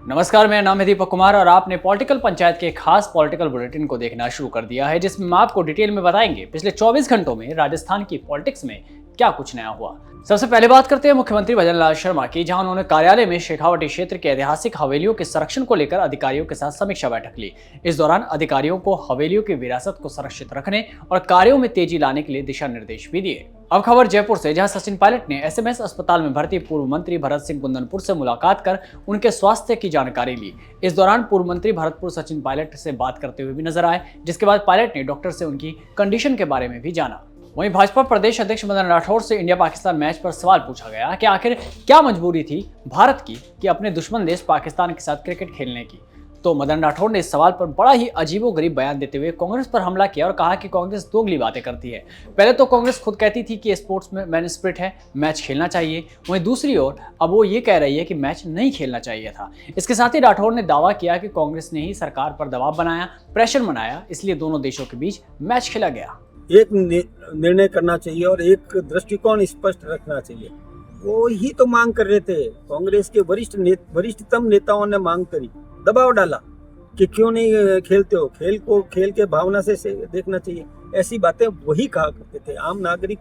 नमस्कार, मेरा नाम है दीपक कुमार और आपने पॉलिटिकल पंचायत के खास पॉलिटिकल बुलेटिन को देखना शुरू कर दिया है, जिसमें हम आपको डिटेल में बताएंगे पिछले 24 घंटों में राजस्थान की पॉलिटिक्स में क्या कुछ नया हुआ। सबसे पहले बात करते हैं मुख्यमंत्री भजनलाल शर्मा की, जहां उन्होंने कार्यालय में शेखावाटी क्षेत्र के ऐतिहासिक हवेलियों के संरक्षण को लेकर अधिकारियों के साथ समीक्षा बैठक ली। इस दौरान अधिकारियों को हवेलियों की विरासत को संरक्षित रखने और कार्यों में तेजी लाने के लिए दिशा निर्देश भी दिए। अब खबर जयपुर से, जहां सचिन पायलट ने एसएमएस अस्पताल में भर्ती पूर्व मंत्री भरत सिंह कुंदनपुर से मुलाकात कर उनके स्वास्थ्य की जानकारी ली। इस दौरान पूर्व मंत्री भरतपुर सचिन पायलट से बात करते हुए भी नजर आए, जिसके बाद पायलट ने डॉक्टर से उनकी कंडीशन के बारे में भी जाना। वहीं भाजपा प्रदेश अध्यक्ष मदन राठौर से इंडिया पाकिस्तान मैच पर सवाल पूछा गया कि आखिर क्या मजबूरी थी भारत की कि अपने दुश्मन देश पाकिस्तान के साथ क्रिकेट खेलने की। तो मदन राठौर ने इस सवाल पर बड़ा ही अजीबोगरीब बयान देते हुए कांग्रेस पर हमला किया और कहा कि कांग्रेस दोगली बातें करती है। पहले तो कांग्रेस खुद कहती थी कि स्पोर्ट्स में मैन स्पिरिट है, मैच खेलना चाहिए, वहीं दूसरी ओर अब वो ये कह रही है कि मैच नहीं खेलना चाहिए था। इसके साथ ही राठौर ने दावा किया कि कांग्रेस ने ही सरकार पर दबाव बनाया, प्रेशर बनाया, इसलिए दोनों देशों के बीच मैच खेला गया। एक निर्णय करना चाहिए और एक दृष्टिकोण स्पष्ट रखना चाहिए। वो ही तो मांग कर रहे थे। कांग्रेस के वरिष्ठतम नेताओं ने मांग करी, दबाव डाला कि क्यों नहीं खेलते हो, खेल को खेल के भावना से देखना चाहिए। ऐसी बातें वही कहा करते थे। आम नागरिक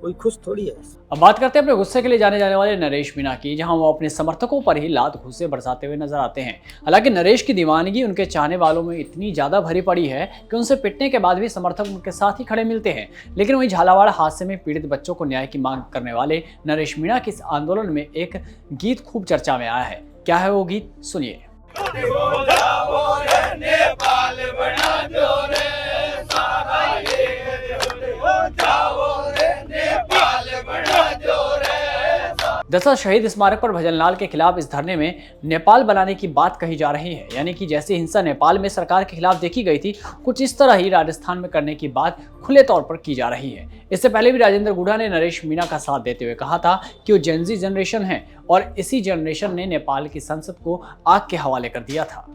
कोई खुश थोड़ी है। अब बात करते हैं अपने गुस्से के लिए जाने वाले नरेश मीणा की, जहां वो अपने समर्थकों पर ही लात घूंसे बरसाते हुए नजर आते हैं। हालांकि नरेश की दीवानगी उनके चाहने वालों में इतनी ज्यादा भरी पड़ी है कि उनसे पिटने के बाद भी समर्थक उनके साथ ही खड़े मिलते हैं। लेकिन वहीं झालावाड़ हादसे में पीड़ित बच्चों को न्याय की मांग करने वाले नरेश मीणा के इस आंदोलन में एक गीत खूब चर्चा में आया है। क्या है वो गीत, सुनिए। दरअसल शहीद स्मारक पर भजनलाल के खिलाफ इस धरने में नेपाल बनाने की बात कही जा रही है। यानी कि जैसे हिंसा नेपाल में सरकार के खिलाफ देखी गई थी, कुछ इस तरह ही राजस्थान में करने की बात खुले तौर पर की जा रही है। इससे पहले भी राजेंद्र गुढ़ा ने नरेश मीणा का साथ देते हुए कहा था कि वो जेनजी जनरेशन है और इसी जनरेशन ने नेपाल की संसद को आग के हवाले कर दिया था।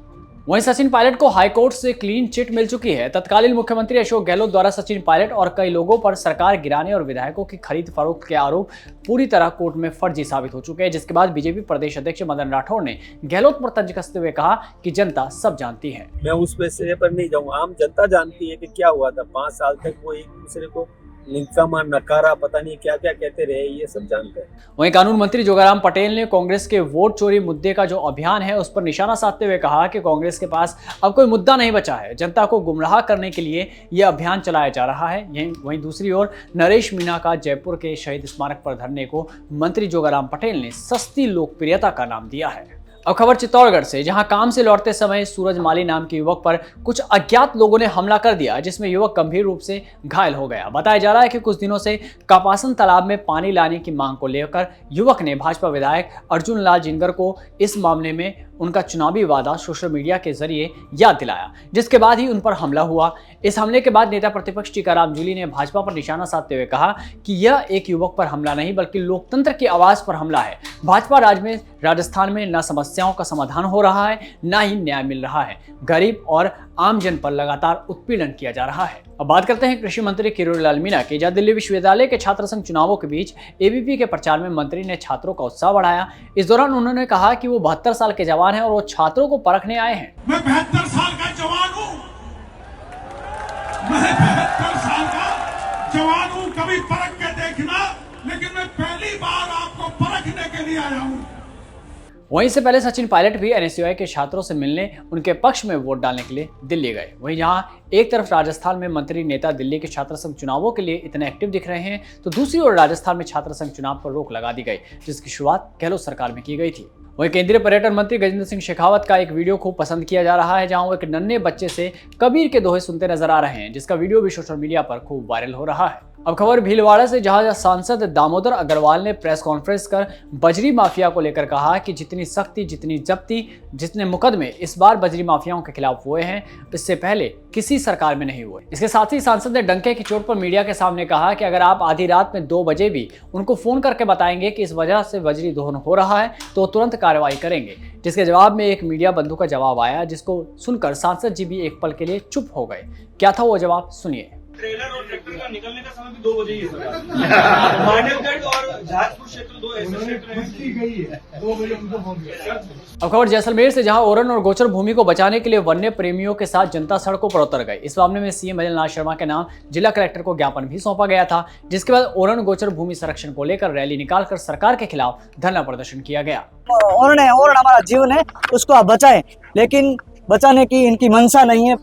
वहीं सचिन पायलट को हाईकोर्ट से क्लीन चिट मिल चुकी है। तत्कालीन मुख्यमंत्री अशोक गहलोत द्वारा सचिन पायलट और कई लोगों पर सरकार गिराने और विधायकों की खरीद फरोख्त के आरोप पूरी तरह कोर्ट में फर्जी साबित हो चुके हैं, जिसके बाद बीजेपी प्रदेश अध्यक्ष मदन राठौर ने गहलोत पर तंज कसते हुए कहा कि जनता सब जानती है। मैं उस पैसे पर नहीं जाऊंगा। आम जनता जानती है कि क्या हुआ था। 5 साल तक वो एक दूसरे को निकम्मा, नकारा, पता नहीं क्या क्या कहते रहे, ये सब जानते हैं। वहीं कानून मंत्री जोगाराम पटेल ने कांग्रेस के वोट चोरी मुद्दे का जो अभियान है उस पर निशाना साधते हुए कहा कि कांग्रेस के पास अब कोई मुद्दा नहीं बचा है। जनता को गुमराह करने के लिए यह अभियान चलाया जा रहा है। वहीं दूसरी ओर नरेश मीणा का जयपुर के शहीद स्मारक पर धरने को मंत्री जोगाराम पटेल ने सस्ती लोकप्रियता का नाम दिया है। अब खबर चित्तौड़गढ़ से, जहां काम से लौटते समय सूरज माली नाम के युवक पर कुछ अज्ञात लोगों ने हमला कर दिया, जिसमें युवक गंभीर रूप से घायल हो गया। बताया जा रहा है कि कुछ दिनों से कापासन तालाब में पानी लाने की मांग को लेकर युवक ने भाजपा विधायक अर्जुन लाल जिंगर को इस मामले में उनका चुनावी वादा सोशल मीडिया के जरिए याद दिलाया, जिसके बाद ही उन पर हमला हुआ। इस हमले के बाद नेता प्रतिपक्ष टीकाराम जूली ने भाजपा पर निशाना साधते हुए कहा कि यह एक युवक पर हमला नहीं बल्कि लोकतंत्र की आवाज पर हमला है। भाजपा राज में राजस्थान में न समस्याओं का समाधान हो रहा है, न ही न्याय मिल रहा है। गरीब और आम जन पर लगातार उत्पीड़न किया जा रहा है। अब बात करते हैं कृषि मंत्री किरोड़ीलाल मीणा की, जहां दिल्ली विश्वविद्यालय के छात्र संघ चुनावों के बीच एबीपी के प्रचार में मंत्री ने छात्रों का उत्साह बढ़ाया। इस दौरान उन्होंने कहा कि वो 72 साल के जवान हैं और वो छात्रों को परखने आए हैं। मैं 72 साल का जवान हूँ। मैं 72 साल का जवान हूँ। कभी परख के देखना, लेकिन मैं पहली बार आपको परखने के लिए आया हूँ। वहीं से पहले सचिन पायलट भी एनएसयूआई के छात्रों से मिलने उनके पक्ष में वोट डालने के लिए दिल्ली गए। वहीं जहां एक तरफ राजस्थान में मंत्री नेता दिल्ली के छात्र संघ चुनावों के लिए इतने एक्टिव दिख रहे हैं, तो दूसरी ओर राजस्थान में छात्र संघ चुनाव पर रोक लगा दी गई, जिसकी शुरुआत गहलोत सरकार में की गई थी। वहीं केंद्रीय पर्यटन मंत्री गजेंद्र सिंह शेखावत का एक वीडियो खूब पसंद किया जा रहा है, जहां वो एक नन्हे बच्चे से कबीर के दोहे सुनते नजर आ रहे हैं, जिसका वीडियो भी सोशल मीडिया पर खूब वायरल हो रहा है। अब खबर भीलवाड़ा से, जहां सांसद दामोदर अग्रवाल ने प्रेस कॉन्फ्रेंस कर बजरी माफिया को लेकर कहा कि जितनी सख्ती, जितनी जब्ती, जितने मुकदमे इस बार बजरी माफियाओं के खिलाफ हुए हैं, इससे पहले किसी सरकार में नहीं हुए। इसके साथ ही सांसद ने डंके की चोट पर मीडिया के सामने कहा कि अगर आप आधी रात में 2 बजे भी उनको फोन करके बताएंगे कि इस वजह से बजरी दोहन हो रहा है तो तुरंत कार्रवाई करेंगे। जिसके जवाब में एक मीडिया बंधु का जवाब आया, जिसको सुनकर सांसद जी भी एक पल के लिए चुप हो गए। क्या था वो जवाब, सुनिए। ट्रेलर और ट्रैक्टर का निकलने का समय भी 2 बजे ही है सर। मांडवगढ़ और जहाजपुर क्षेत्र 2 ऐसे क्षेत्र हैं। 2 बजे उनको पहुंच गया। अब खबर जैसलमेर से, जहां ओरन और गोचर भूमि को बचाने के लिए वन्य प्रेमियों के साथ जनता सड़कों पर उतर गई। इस मामले में सीएम अनिल शर्मा के नाम जिला कलेक्टर को ज्ञापन भी सौंपा गया था, जिसके बाद ओरन गोचर भूमि संरक्षण को लेकर रैली निकालकर सरकार के खिलाफ धरना प्रदर्शन किया गया। ओरन हमारा जीवन है, उसको आप बचाएं, लेकिन बचाने की इनकी मंशा नहीं है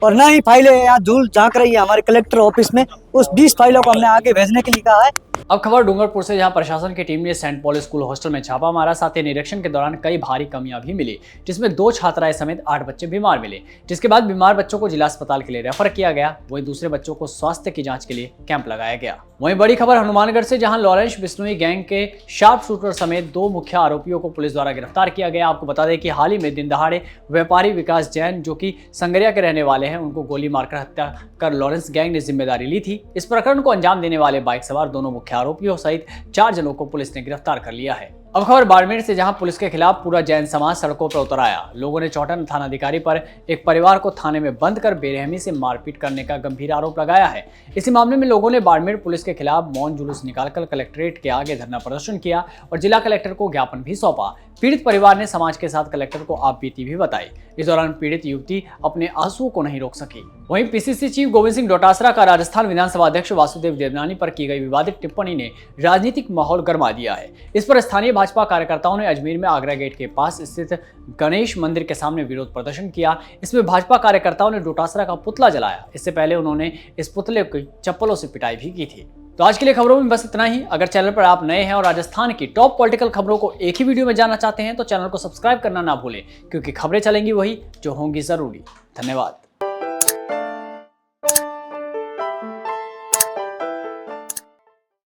और ना ही फाइलें यहाँ धूल झांक रही है हमारे कलेक्टर ऑफिस में। उस 20 फाइलों को हमने आगे भेजने के लिए कहा है। अब खबर डूंगरपुर से, जहां प्रशासन की टीम ने सेंट पॉल स्कूल हॉस्टल में छापा मारा। साथ ही निरीक्षण के दौरान कई भारी कमियां भी मिली, जिसमें 2 छात्राएं समेत 8 बच्चे बीमार मिले, जिसके बाद बीमार बच्चों को जिला अस्पताल के लिए रेफर किया गया। वहीं दूसरे बच्चों को स्वास्थ्य की जांच के लिए कैंप लगाया गया। वहीं बड़ी खबर हनुमानगढ़ से, जहां लॉरेंस बिश्नोई गैंग के शार्प शूटर समेत 2 मुख्य आरोपियों को पुलिस द्वारा गिरफ्तार किया गया। आपको बता दें कि हाल ही में दिन दहाड़े व्यापारी विकास जैन, जो कि संगरिया के रहने वाले हैं, उनको गोली मारकर हत्या कर लॉरेंस गैंग ने जिम्मेदारी ली थी। इस प्रकरण को अंजाम देने वाले बाइक सवार दोनों मुख्य आरोपियों सहित 4 जनों को पुलिस ने गिरफ्तार कर लिया है। अब खबर बाड़मेर से, जहां पुलिस के खिलाफ पूरा जैन समाज सड़कों पर उतर आया। लोगों ने चौटन थानाधिकारी पर एक परिवार को थाने में बंद कर बेरहमी से मारपीट करने का गंभीर आरोप लगाया है। इसी मामले में लोगों ने बाड़मेर पुलिस के खिलाफ मौन जुलूस निकालकर कलेक्ट्रेट के आगे धरना प्रदर्शन किया और जिला कलेक्टर को ज्ञापन भी सौंपा। पीड़ित परिवार ने समाज के साथ कलेक्टर को आपबीती भी बताई। इस दौरान पीड़ित युवती अपने आंसुओं को नहीं रोक सकी। वहीं पीसीसी चीफ गोविंद सिंह डोटासरा का राजस्थान विधानसभा अध्यक्ष वासुदेव देवनानी पर की गई विवादित टिप्पणी ने राजनीतिक माहौल गर्मा दिया है। इस पर स्थानीय भाजपा कार्यकर्ताओं ने अजमेर में आगरा गेट के पास स्थित गणेश मंदिर के सामने विरोध प्रदर्शन किया। इसमें भाजपा कार्यकर्ताओं ने डोटासरा का पुतला जलाया। इससे पहले उन्होंने इस पुतले की चप्पलों से पिटाई भी की थी। तो आज के लिए खबरों में बस इतना ही। अगर चैनल पर आप नए हैं और राजस्थान की टॉप पॉलिटिकल खबरों को एक ही वीडियो में जानना चाहते हैं तो चैनल को सब्सक्राइब करना ना भूलें, क्योंकि खबरें चलेंगी वही जो होंगी जरूरी। धन्यवाद।